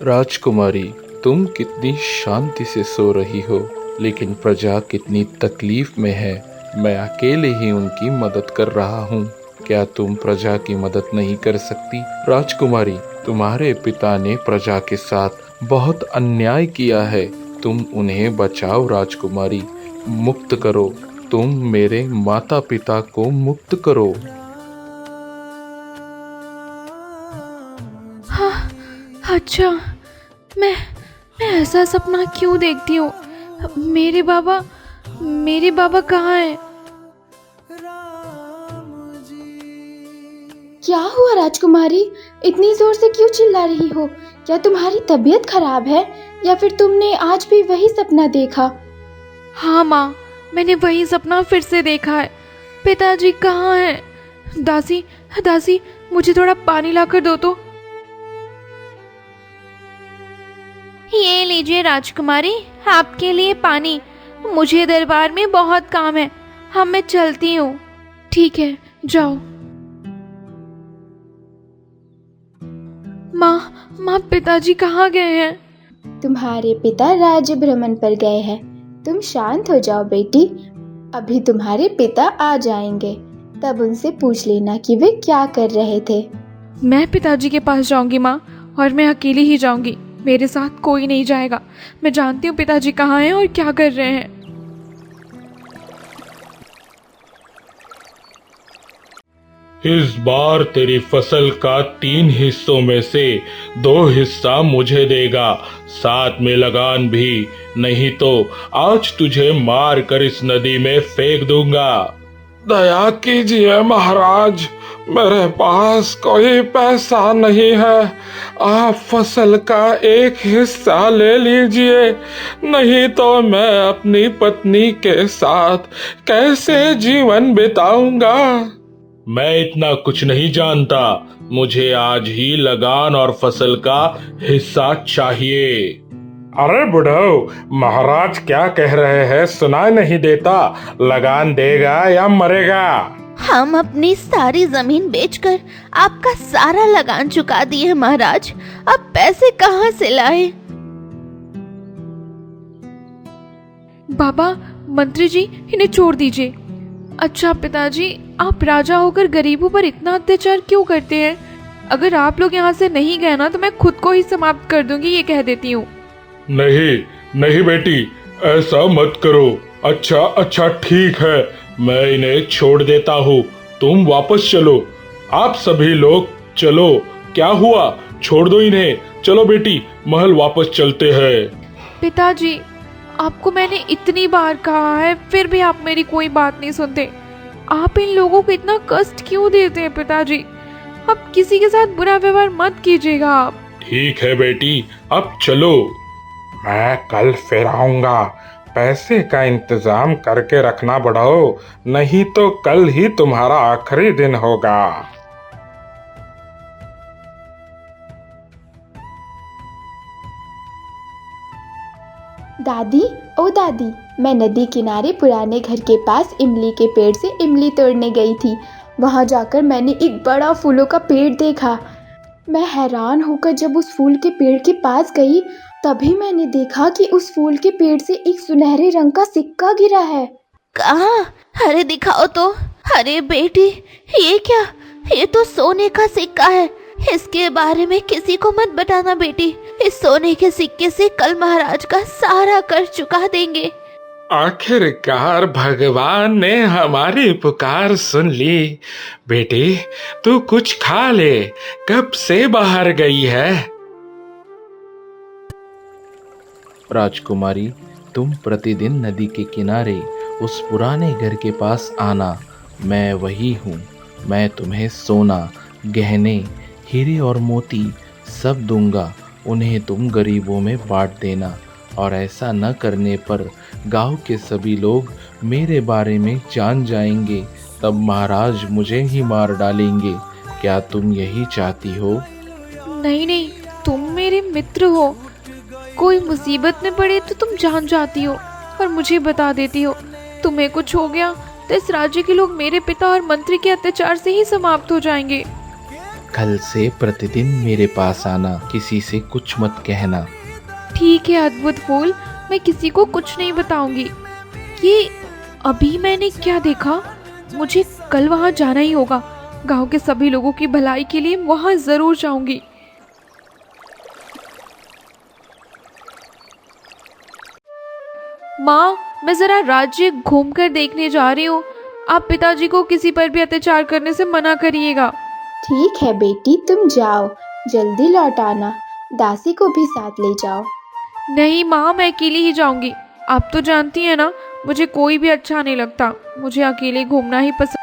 राजकुमारी, तुम कितनी शांति से सो रही हो, लेकिन प्रजा कितनी तकलीफ में है। मैं अकेले ही उनकी मदद कर रहा हूँ। क्या तुम प्रजा की मदद नहीं कर सकती? राजकुमारी, तुम्हारे पिता ने प्रजा के साथ बहुत अन्याय किया है। तुम उन्हें बचाओ राजकुमारी, मुक्त करो। तुम मेरे माता पिता को मुक्त करो। हाँ, अच्छा, मैं ऐसा सपना क्यों देखती हूँ? मेरे बाबा कहाँ हैं? क्या हुआ राजकुमारी? इतनी जोर से क्यों चिल्ला रही हो? क्या तुम्हारी तबीयत खराब है या फिर तुमने आज भी वही सपना देखा? हाँ माँ, मैंने वही सपना फिर से देखा है। पिताजी कहाँ हैं? दासी, दासी, मुझे थोड़ा पानी लाकर दो तो। ये लीजिए राजकुमारी, आपके लिए पानी। मुझे दरबार में बहुत काम है। मैं चलती हूँ। ठीक है, जाओ। माँ, पिताजी कहाँ गए हैं? तुम्हारे पिता राज्य भ्रमण पर गए हैं। तुम शांत हो जाओ बेटी, अभी तुम्हारे पिता आ जाएंगे, तब उनसे पूछ लेना कि वे क्या कर रहे थे। मैं पिताजी के पास जाऊंगी माँ, और मैं अकेली ही जाऊंगी। मेरे साथ कोई नहीं जाएगा। मैं जानती हूँ पिताजी कहाँ हैं और क्या कर रहे हैं। इस बार तेरी फसल का 3 हिस्सों में से 2 हिस्सा मुझे देगा, साथ में लगान भी, नहीं तो आज तुझे मार कर इस नदी में फेंक दूंगा। दया कीजिए महाराज, मेरे पास कोई पैसा नहीं है। आप फसल का 1 हिस्सा ले लीजिए, नहीं तो मैं अपनी पत्नी के साथ कैसे जीवन बिताऊंगा। मैं इतना कुछ नहीं जानता, मुझे आज ही लगान और फसल का हिस्सा चाहिए। अरे बुढ़ऊ, महाराज क्या कह रहे हैं सुनाई नहीं देता? लगान देगा या मरेगा? हम अपनी सारी जमीन बेचकर आपका सारा लगान चुका दिए महाराज। अब पैसे कहाँ से लाए? बाबा, मंत्री जी, इन्हें छोड़ दीजिए। अच्छा पिताजी, आप राजा होकर गरीबों पर इतना अत्याचार क्यों करते हैं? अगर आप लोग यहाँ से नहीं गए ना, तो मैं खुद को ही समाप्त कर दूंगी, ये कह देती हूँ। नहीं नहीं बेटी, ऐसा मत करो। अच्छा ठीक है, मैं इन्हें छोड़ देता हूँ, तुम वापस चलो। आप सभी लोग चलो। क्या हुआ? छोड़ दो इन्हें। चलो बेटी, महल वापस चलते हैं। पिताजी, आपको मैंने इतनी बार कहा है, फिर भी आप मेरी कोई बात नहीं सुनते। आप इन लोगों को इतना कष्ट क्यों देते हैं पिताजी? अब किसी के साथ बुरा व्यवहार मत कीजिएगा आप। ठीक है बेटी, अब चलो। मैं कल फिर आऊंगा। पैसे का इंतजाम करके रखना बढ़ाओ, नहीं तो कल ही तुम्हारा आखिरी दिन होगा। दादी, ओ दादी, मैं नदी किनारे पुराने घर के पास इमली के पेड़ से इमली तोड़ने गई थी। वहां जाकर मैंने एक बड़ा फूलों का पेड़ देखा। मैं हैरान होकर जब उस फूल के पेड़ के पास गई, तभी मैंने देखा कि उस फूल के पेड़ से एक सुनहरे रंग का सिक्का गिरा है। कहाँ? अरे दिखाओ तो। अरे बेटी, ये क्या? ये तो सोने का सिक्का है। इसके बारे में किसी को मत बताना बेटी। इस सोने के सिक्के से कल महाराज का सारा कर्ज चुका देंगे। आखिरकार भगवान ने हमारी पुकार सुन ली। बेटी, तू कुछ खा ले, कब से बाहर गई है? राजकुमारी, तुम प्रतिदिन नदी के किनारे उस पुराने घर के पास आना। मैं वही हूँ। मैं तुम्हें सोना, गहने, हीरे और मोती सब दूंगा। उन्हें तुम गरीबों में बांट देना, और ऐसा न करने पर गांव के सभी लोग मेरे बारे में जान जाएंगे। तब महाराज मुझे ही मार डालेंगे। क्या तुम यही चाहती हो? नहीं, तुम मेरे मित्र हो। कोई मुसीबत में पड़े तो तुम जान जाती हो और मुझे बता देती हो। तुम्हें कुछ हो गया तो इस राज्य के लोग मेरे पिता और मंत्री के अत्याचार से ही समाप्त हो जाएंगे। कल से प्रतिदिन मेरे पास आना, किसी से कुछ मत कहना। ठीक है अद्भुत फूल, मैं किसी को कुछ नहीं बताऊंगी। ये अभी मैंने क्या देखा? मुझे कल वहां जाना ही होगा। गांव के सभी लोगों की भलाई के लिए वहां जरूर जाऊंगी। माँ, मैं जरा राज्य घूमकर देखने जा रही हूँ। आप पिताजी को किसी पर भी अत्याचार करने से मना करिएगा। ठीक है बेटी, तुम जाओ, जल्दी लौट आना। दासी को भी साथ ले जाओ। नहीं माँ, मैं अकेली ही जाऊंगी। आप तो जानती हैं ना, मुझे कोई भी अच्छा नहीं लगता। मुझे अकेले घूमना ही पसंद।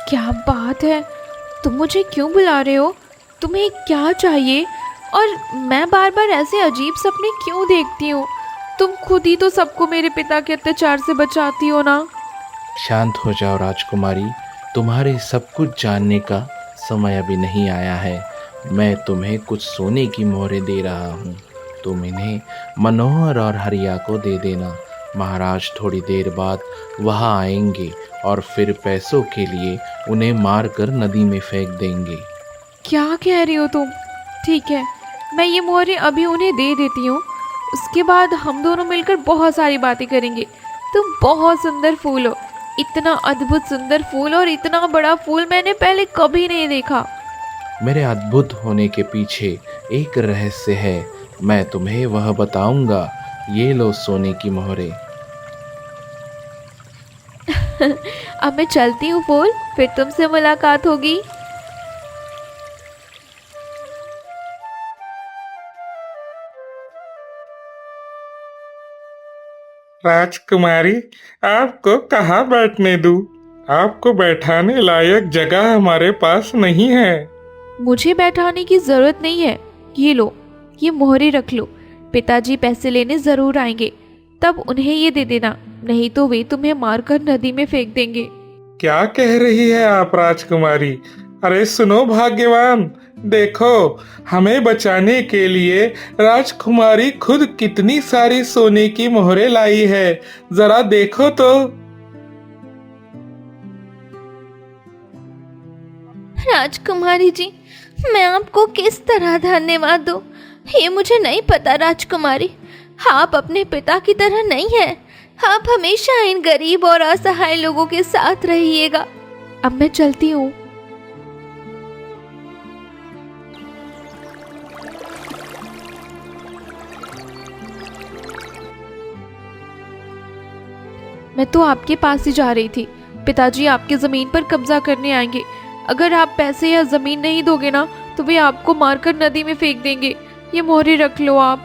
क्या बात है? तुम मुझे क्यों बुला रहे हो? तुम्हें क्या चाहिए? और मैं बार बार ऐसे अजीब सपने क्यों देखती हूँ? तुम खुद ही तो सबको मेरे पिता के अत्याचार से बचाती हो ना। शांत हो जाओ राजकुमारी, तुम्हारे सब कुछ जानने का समय अभी नहीं आया है। मैं तुम्हें कुछ सोने की मोहरें दे रहा हूँ, तुम इन्हें मनोहर और हरिया को दे देना। महाराज थोड़ी देर बाद वहाँ आएंगे और फिर पैसों के लिए उन्हें मारकर नदी में फेंक देंगे। क्या कह रही हो तुम? ठीक है, मैं ये मोहरें अभी उन्हें दे देती हूँ। उसके बाद हम दोनों मिलकर बहुत सारी बातें करेंगे। तुम बहुत सुंदर फूल हो। इतना अद्भुत सुंदर फूल और इतना बड़ा फूल मैंने पहले कभी नहीं देखा। मेरे अद्भुत होने के पीछे एक रहस्य है, मैं तुम्हें वह बताऊंगा। ये लो सोने की मोहरें। अब मैं चलती हूँ फूल, फिर तुमसे मुलाकात होगी। राजकुमारी, आपको कहाँ बैठने दूँ? आपको बैठाने लायक जगह हमारे पास नहीं है। मुझे बैठाने की जरूरत नहीं है। ये लो, ये मोहरे रख लो। पिताजी पैसे लेने जरूर आएंगे, तब उन्हें ये दे देना, नहीं तो वे तुम्हें मारकर नदी में फेंक देंगे। क्या कह रही है आप राजकुमारी? अरे सुनो भाग्यवान, देखो, हमें बचाने के लिए राजकुमारी खुद कितनी सारी सोने की मोहरें लाई है। जरा देखो तो। राजकुमारी जी, मैं आपको किस तरह धन्यवाद दूं? ये मुझे नहीं पता राजकुमारी। आप अपने पिता की तरह नहीं हैं। आप हमेशा इन गरीब और असहाय लोगों के साथ रहिएगा। अब मैं चलती हूँ। मैं तो आपके पास ही जा रही थी। पिताजी आपकी जमीन पर कब्जा करने आएंगे। अगर आप पैसे या जमीन नहीं दोगे ना, तो वे आपको मारकर नदी में फेंक देंगे। ये मोहरे रख लो आप।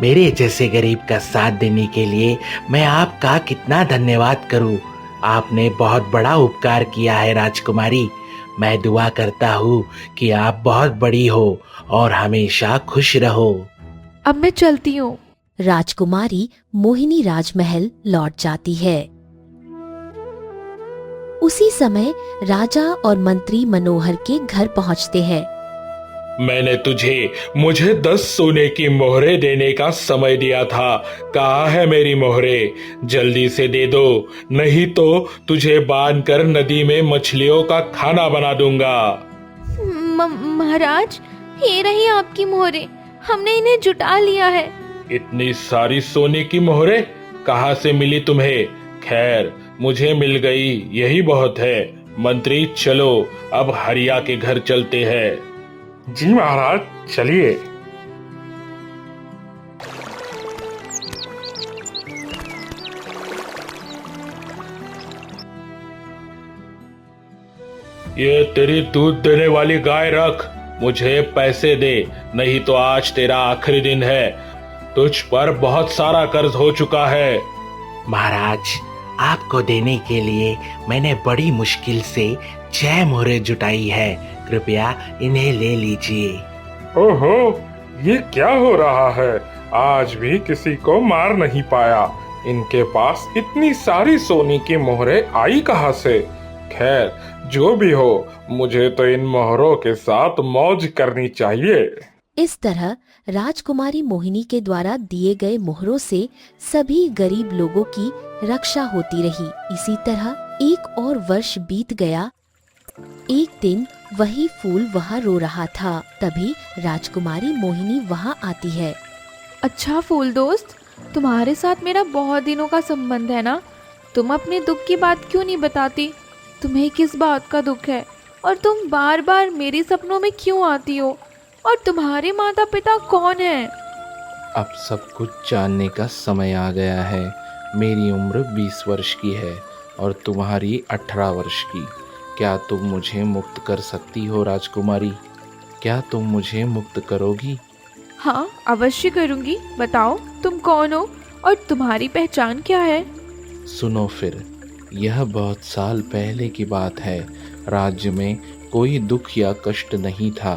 मेरे जैसे गरीब का साथ देने के लिए मैं आपका कितना धन्यवाद करूं। आपने बहुत बड़ा उपकार किया है राजकुमारी। मैं दुआ करता हूँ कि आप बहुत बड़ी हो और हमेशा खुश रहो। अब मैं चलती हूँ। राजकुमारी मोहिनी राजमहल लौट जाती है। उसी समय राजा और मंत्री मनोहर के घर पहुंचते हैं। मैंने मुझे 10 सोने की मोहरें देने का समय दिया था। कहाँ है मेरी मोहरें? जल्दी से दे दो, नहीं तो तुझे बांधकर नदी में मछलियों का खाना बना दूंगा। महाराज, ये रही आपकी मोहरें। हमने इन्हें जुटा लिया है। इतनी सारी सोने की मोहरें कहाँ से मिली तुम्हें? खैर, मुझे मिल गई, यही बहुत है। मंत्री, चलो अब हरिया के घर चलते हैं। जी महाराज, चलिए। ये तेरी दूध देने वाली गाय रख, मुझे पैसे दे, नहीं तो आज तेरा आखिरी दिन है। तुझ पर बहुत सारा कर्ज हो चुका है। महाराज, आपको देने के लिए मैंने बड़ी मुश्किल से 6 मोहरें जुटाई है। कृपया इन्हें ले लीजिए। ओहो, ये क्या हो रहा है? आज भी किसी को मार नहीं पाया। इनके पास इतनी सारी सोने की मोहरें आई कहाँ से? खैर, जो भी हो, मुझे तो इन मोहरों के साथ मौज करनी चाहिए। इस तरह राजकुमारी मोहिनी के द्वारा दिए गए मोहरों से सभी गरीब लोगों की रक्षा होती रही। इसी तरह एक और वर्ष बीत गया। एक दिन वही फूल वहाँ रो रहा था। तभी राजकुमारी मोहिनी वहाँ आती है। अच्छा फूल दोस्त, तुम्हारे साथ मेरा बहुत दिनों का संबंध है ना, तुम अपने दुख की बात क्यों नहीं बताती? तुम्हें किस बात का दुख है और तुम बार बार मेरे सपनों में क्यों आती हो? और तुम्हारे माता पिता कौन हैं? अब सब कुछ जानने का समय आ गया है। मेरी उम्र 20 वर्ष की है और तुम्हारी 18 वर्ष की। क्या तुम मुझे मुक्त कर सकती हो राजकुमारी? क्या तुम मुझे मुक्त करोगी? हाँ, अवश्य करूँगी। बताओ तुम कौन हो और तुम्हारी पहचान क्या है? सुनो फिर, यह बहुत साल पहले की बात है। राज्य में कोई दुख या कष्ट नहीं था,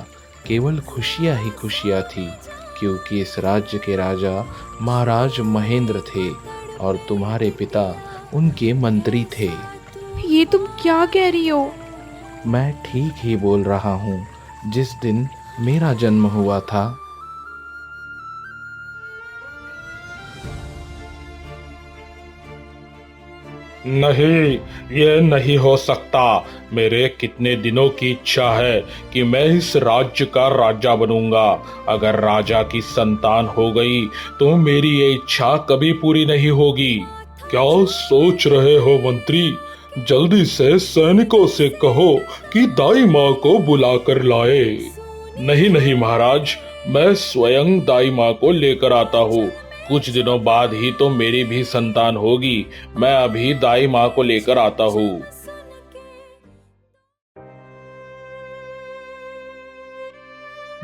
केवल खुशियाँ ही खुशियाँ थी, क्योंकि इस राज्य के राजा महाराज महेंद्र थे और तुम्हारे पिता उनके मंत्री थे। ये तुम क्या कह रही हो? मैं ठीक ही बोल रहा हूँ। जिस दिन मेरा जन्म हुआ था, नहीं, ये नहीं हो सकता। मेरे कितने दिनों की इच्छा है कि मैं इस राज्य का राजा बनूंगा। अगर राजा की संतान हो गई तो मेरी ये इच्छा कभी पूरी नहीं होगी। क्या सोच रहे हो मंत्री? जल्दी से सैनिकों से कहो कि दाई माँ को बुला कर लाए। नहीं नहीं महाराज, मैं स्वयं दाई माँ को लेकर आता हूँ। कुछ दिनों बाद ही तो मेरी भी संतान होगी। मैं अभी दाई माँ को लेकर आता हूँ।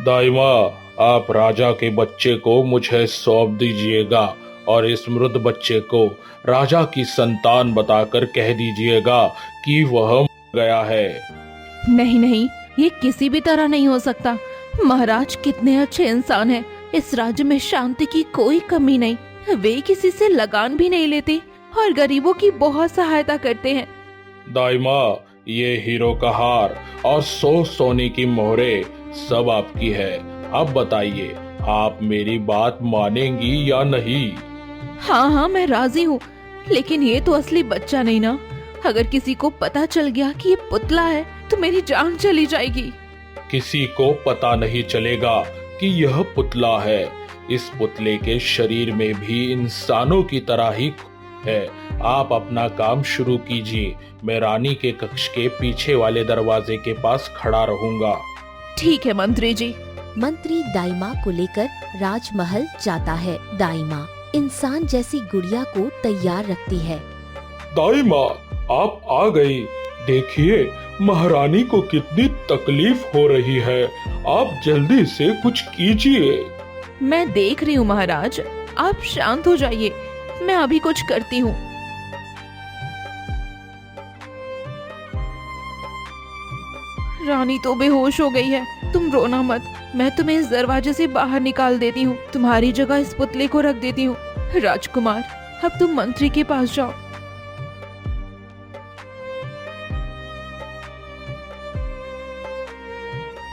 दाई माँ, आप राजा के बच्चे को मुझे सौंप दीजिएगा और इस मृत बच्चे को राजा की संतान बताकर कह दीजिएगा कि वह मर गया है। नहीं नहीं, ये किसी भी तरह नहीं हो सकता। महाराज कितने अच्छे इंसान हैं। इस राज्य में शांति की कोई कमी नहीं। वे किसी से लगान भी नहीं लेते और गरीबों की बहुत सहायता करते हैं। दाई माँ, ये हीरो का हार और 100 सोने की मोहरे सब आपकी है। अब बताइए, आप मेरी बात मानेंगी या नहीं? हाँ हाँ, मैं राजी हूँ, लेकिन ये तो असली बच्चा नहीं ना। अगर किसी को पता चल गया कि ये पुतला है तो मेरी जान चली जाएगी। किसी को पता नहीं चलेगा कि यह पुतला है। इस पुतले के शरीर में भी इंसानों की तरह ही है। आप अपना काम शुरू कीजिए। मैं रानी के कक्ष के पीछे वाले दरवाजे के पास खड़ा रहूंगा। ठीक है मंत्री जी। मंत्री दाईमा को लेकर राजमहल जाता है। दाईमा इंसान जैसी गुड़िया को तैयार रखती है। दाई माँ, आप आ गई। देखिए, महारानी को कितनी तकलीफ हो रही है। आप जल्दी से कुछ कीजिए। मैं देख रही हूँ महाराज, आप शांत हो जाइए, मैं अभी कुछ करती हूँ। रानी तो बेहोश हो गई है। तुम रोना मत, मैं तुम्हें इस दरवाजे से बाहर निकाल देती हूँ। तुम्हारी जगह इस पुतले को रख देती हूँ। राजकुमार, अब तुम मंत्री के पास जाओ।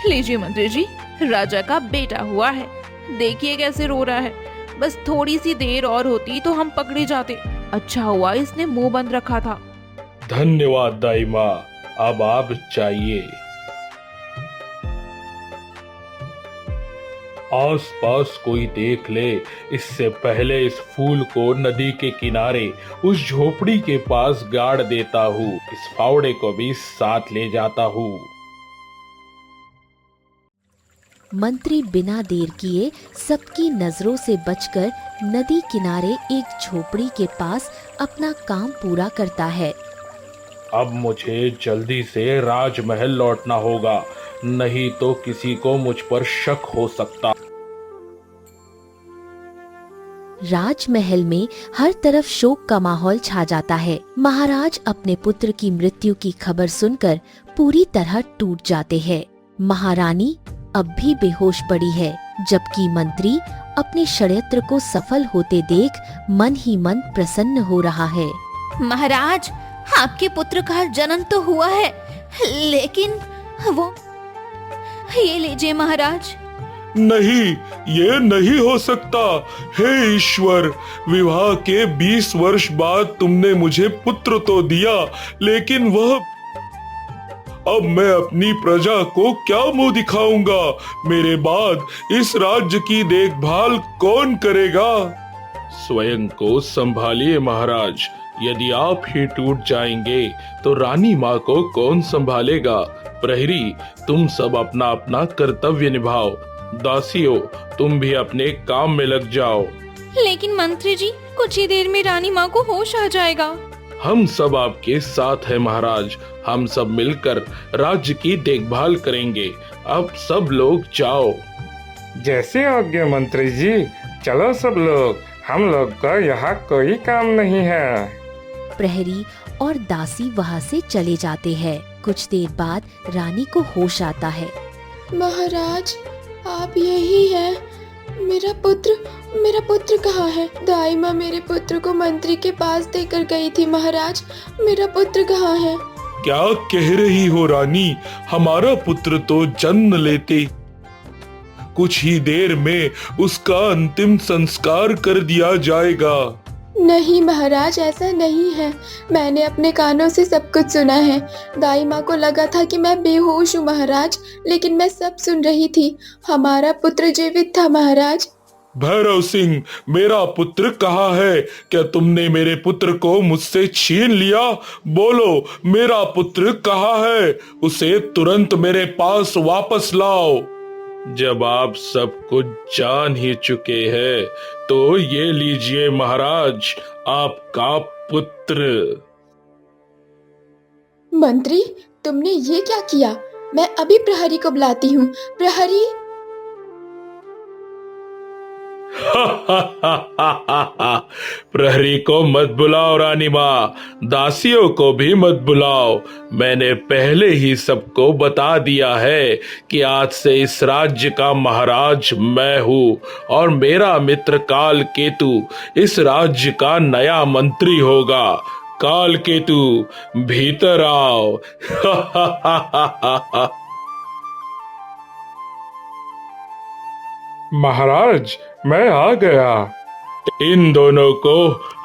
लीजिए मंत्री जी, राजा का बेटा हुआ है। देखिए कैसे रो रहा है। बस थोड़ी सी देर और होती तो हम पकड़े जाते। अच्छा हुआ इसने मुंह बंद रखा था। धन्यवाद दाई माँ, अब आप चाहिए। आसपास कोई देख ले, इससे पहले इस फूल को नदी के किनारे उस झोपड़ी के पास गाड़ देता हूँ। इस फावड़े को भी साथ ले जाता हूँ। मंत्री बिना देर किए सबकी नजरों से बचकर नदी किनारे एक झोपड़ी के पास अपना काम पूरा करता है। अब मुझे जल्दी से राजमहल लौटना होगा, नहीं तो किसी को मुझ पर शक हो सकता। राजमहल में हर तरफ शोक का माहौल छा जाता है। महाराज अपने पुत्र की मृत्यु की खबर सुनकर पूरी तरह टूट जाते हैं। महारानी अब भी बेहोश पड़ी है, जबकि मंत्री अपने षड्यंत्र को सफल होते देख मन ही मन प्रसन्न हो रहा है। महाराज, आपके पुत्र का जन्म तो हुआ है, लेकिन वो, ये लीजिए महाराज। नहीं, ये नहीं हो सकता। हे ईश्वर, विवाह के 20 वर्ष बाद तुमने मुझे पुत्र तो दिया, लेकिन वह अब मैं अपनी प्रजा को क्या मुंह दिखाऊंगा? मेरे बाद इस राज्य की देखभाल कौन करेगा? स्वयं को संभालिए महाराज, यदि आप ही टूट जाएंगे तो रानी माँ को कौन संभालेगा? प्रहरी, तुम सब अपना अपना कर्तव्य निभाओ। दासियों, तुम भी अपने काम में लग जाओ। लेकिन मंत्री जी, कुछ ही देर में रानी माँ को होश आ जाएगा। हम सब आपके साथ हैं महाराज, हम सब मिलकर राज्य की देखभाल करेंगे। अब सब लोग जाओ। जैसे आज्ञा मंत्री जी, चलो सब लोग, हम लोग का यहाँ कोई काम नहीं है। प्रहरी और दासी वहाँ से चले जाते हैं। कुछ देर बाद रानी को होश आता है। महाराज, आप यही हैं? मेरा पुत्र कहाँ है? दाई माँ मेरे पुत्र को मंत्री के पास देकर गई थी। महाराज, मेरा पुत्र कहाँ है? क्या कह रही हो रानी? हमारा पुत्र तो जन्म लेते कुछ ही देर में उसका अंतिम संस्कार कर दिया जाएगा। नहीं महाराज, ऐसा नहीं है। मैंने अपने कानों से सब कुछ सुना है। दाई माँ को लगा था कि मैं बेहोश हूँ महाराज, लेकिन मैं सब सुन रही थी। हमारा पुत्र जीवित था महाराज। भैरव सिंह, मेरा पुत्र कहाँ है? क्या तुमने मेरे पुत्र को मुझसे छीन लिया? बोलो, मेरा पुत्र कहाँ है? उसे तुरंत मेरे पास वापस लाओ। जब आप सब कुछ जान ही चुके हैं, तो ये लीजिए महाराज, आपका पुत्र। मंत्री, तुमने ये क्या किया? मैं अभी प्रहरी को बुलाती हूँ। प्रहरी। प्रहरी को मत बुलाओ रानी माँ, दासियों को भी मत बुलाओ। मैंने पहले ही सबको बता दिया है कि आज से इस राज्य का महाराज मैं हूँ और मेरा मित्र काल केतु इस राज्य का नया मंत्री होगा। काल केतु, भीतर आओ। महाराज, मैं आ गया। इन दोनों को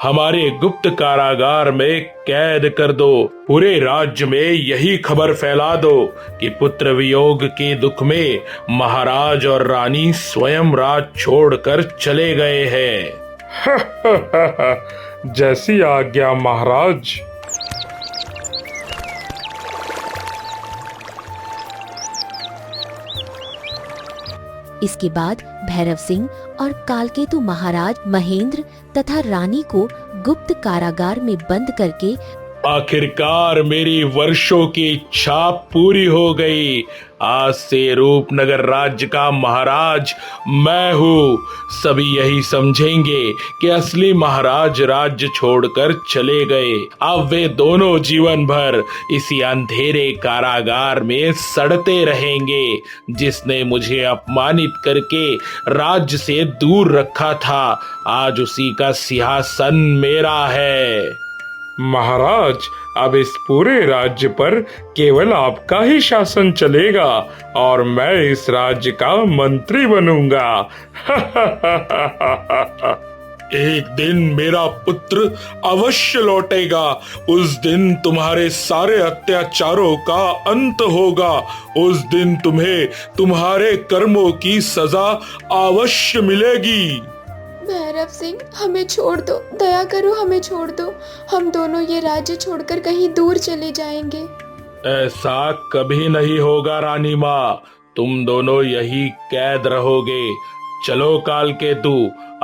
हमारे गुप्त कारागार में कैद कर दो। पूरे राज्य में यही खबर फैला दो कि पुत्र वियोग के दुख में महाराज और रानी स्वयं राज छोड़कर चले गए हैं। जैसी आज्ञा महाराज। इसके बाद भैरव सिंह और कालकेतु महाराज महेंद्र तथा रानी को गुप्त कारागार में बंद करके आखिरकार मेरी वर्षों की इच्छा पूरी हो गई। आज से रूपनगर राज्य का महाराज मैं हूँ। सभी यही समझेंगे कि असली महाराज राज्य छोड़कर चले गए। अब वे दोनों जीवन भर इसी अंधेरे कारागार में सड़ते रहेंगे। जिसने मुझे अपमानित करके राज्य से दूर रखा था, आज उसी का सिंहासन मेरा है। महाराज, अब इस पूरे राज्य पर केवल आपका ही शासन चलेगा और मैं इस राज्य का मंत्री बनूंगा। एक दिन मेरा पुत्र अवश्य लौटेगा। उस दिन तुम्हारे सारे अत्याचारों का अंत होगा। उस दिन तुम्हें तुम्हारे कर्मों की सजा अवश्य मिलेगी। भैरव सिंह, हमें छोड़ दो, दया करो, हमें छोड़ दो। हम दोनों ये राज्य छोड़कर कहीं दूर चले जाएंगे। ऐसा कभी नहीं होगा रानी माँ, तुम दोनों यही कैद रहोगे। चलो कालकेतु,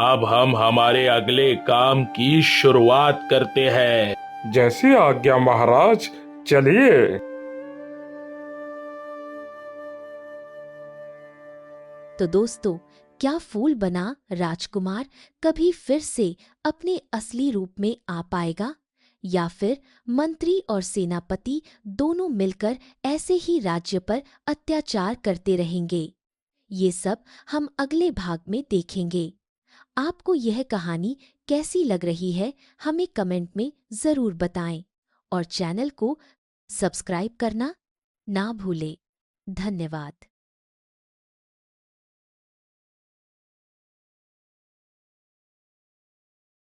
अब हम हमारे अगले काम की शुरुआत करते हैं। जैसी आज्ञा महाराज, चलिए। तो दोस्तों, क्या फूल बना राजकुमार कभी फिर से अपने असली रूप में आ पाएगा, या फिर मंत्री और सेनापति दोनों मिलकर ऐसे ही राज्य पर अत्याचार करते रहेंगे? ये सब हम अगले भाग में देखेंगे। आपको यह कहानी कैसी लग रही है, हमें कमेंट में जरूर बताएं और चैनल को सब्सक्राइब करना ना भूलें। धन्यवाद।